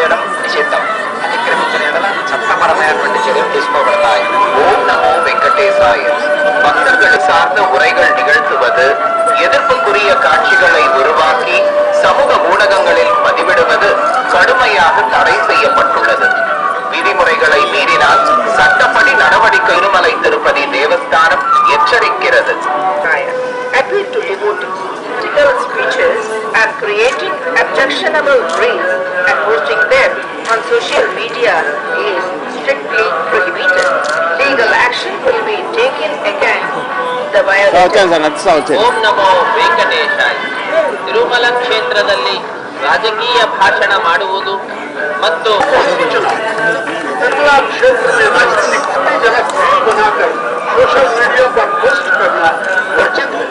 చేయడం నిషిద్ధం. అతిక్రమించిన ఎడల చట్టపరమైనటువంటి చర్యలు తీసుకోబడతాయి. ஓம் நமோ வெங்கடேசாய. பக்தர்கள் சார்ந்த உரைகள் நிகழ்த்துவது, எதிர்ப்புக்குரிய காட்சிகளை உருவாக்கி சமூக ஊடகங்களில் பதிவிடுவது கடுமையாக தடை செய்யப்பட்டுள்ளது. விதிமுறைகளை மீறினால் சட்டப்படி நடவடிக்கை. Thirumalai Tirupati Devasthanam எச்சரிக்கிறது. Appeal to devotees. Political speeches and creating objectionable reels and posting them on social media is strictly prohibited. Legal action will be taken against the violation. ಓಂ ನಮೋ ವೆಂಕಟೇಶಾಯ. ತಿರುಮಲ ಕ್ಷೇತ್ರದಲ್ಲಿ ರಾಜಕೀಯ ಭಾಷಣ ಮಾಡುವುದು ಮತ್ತು सोशल मीडिया पर पोस्ट करना वर्जित है।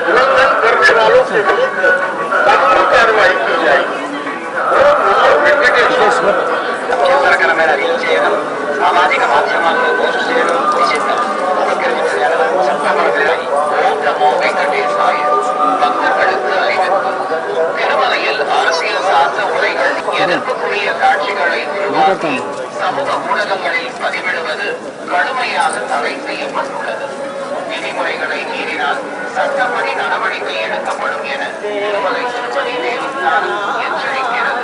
उल्लंघन करने वालों के विरुद्ध कानूनी कार्रवाई की जाएगी। అభ్యంతరకరమైన రీల్ చేయడం, సామాజిక మాధ్యమాల్లో పోస్ట్ చేయడం నిషిద్ధం. అతిక్రమించిన ఎడల చట్టపరమైన. ஓம் நமோ வெங்கடேசாய. பக்தர்களுக்கு அறிவிப்பு. திருமலையில் அரசியல் சார்ந்த உரைகள், எதிர்ப்புக்குரிய காட்சிகளை உருவாக்கி சமூக ஊடகங்களில் பதிவிடுவது கடுமையாக தடை செய்யப்பட்டுள்ளது. விதிமுறைகளை மீறினால் சட்டப்படி நடவடிக்கை எடுக்கப்படும் என திருமலை திருப்பதி தேவஸ்தானம் எச்சரிக்கிறது.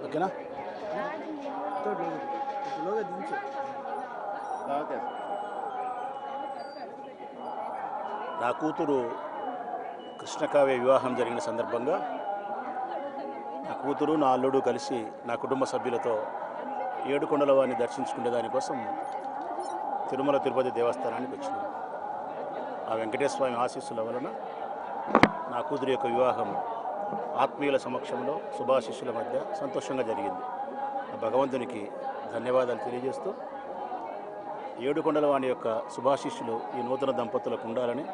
ఓకేనా? నా కూతురు కృష్ణకావ్య వివాహం జరిగిన సందర్భంగా నా కూతురు, నా అల్లుడు కలిసి నా కుటుంబ సభ్యులతో ఏడుకొండల వారిని దర్శించుకునే దానికోసం తిరుమల తిరుపతి దేవస్థానానికి వచ్చినాం. ఆ వెంకటేశ్వర స్వామి ఆశీస్సుల వలన నా కూతురు యొక్క వివాహం ఆత్మీయుల సమక్షంలో శుభాశిష్యుల మధ్య సంతోషంగా జరిగింది. ఆ భగవంతునికి ధన్యవాదాలు తెలియజేస్తూ ఏడుకొండల వాని యొక్క శుభాశిష్యులు ఈ నూతన దంపతులకు ఉండాలని,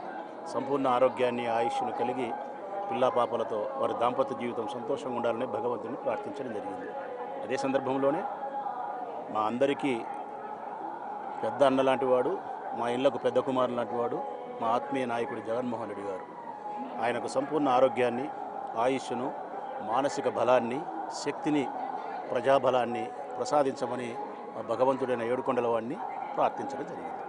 సంపూర్ణ ఆరోగ్యాన్ని, ఆయుష్ను కలిగి పిల్లా పాపలతో వారి దాంపత్య జీవితం సంతోషంగా ఉండాలని భగవంతుని ప్రార్థించడం జరిగింది. అదే సందర్భంలోనే మా అందరికీ పెద్ద అన్న లాంటి వాడు, మా ఇళ్లకు పెద్ద కుమారు లాంటి వాడు మా ఆత్మీయ నాయకుడు జగన్మోహన్ రెడ్డి గారు. ఆయనకు సంపూర్ణ ఆరోగ్యాన్ని, ఆయుష్ను, మానసిక బలాన్ని, శక్తిని, ప్రజాబలాన్ని ప్రసాదించమని భగవంతుడైన ఏడుకొండల వాడిని ప్రార్థించడం జరిగింది.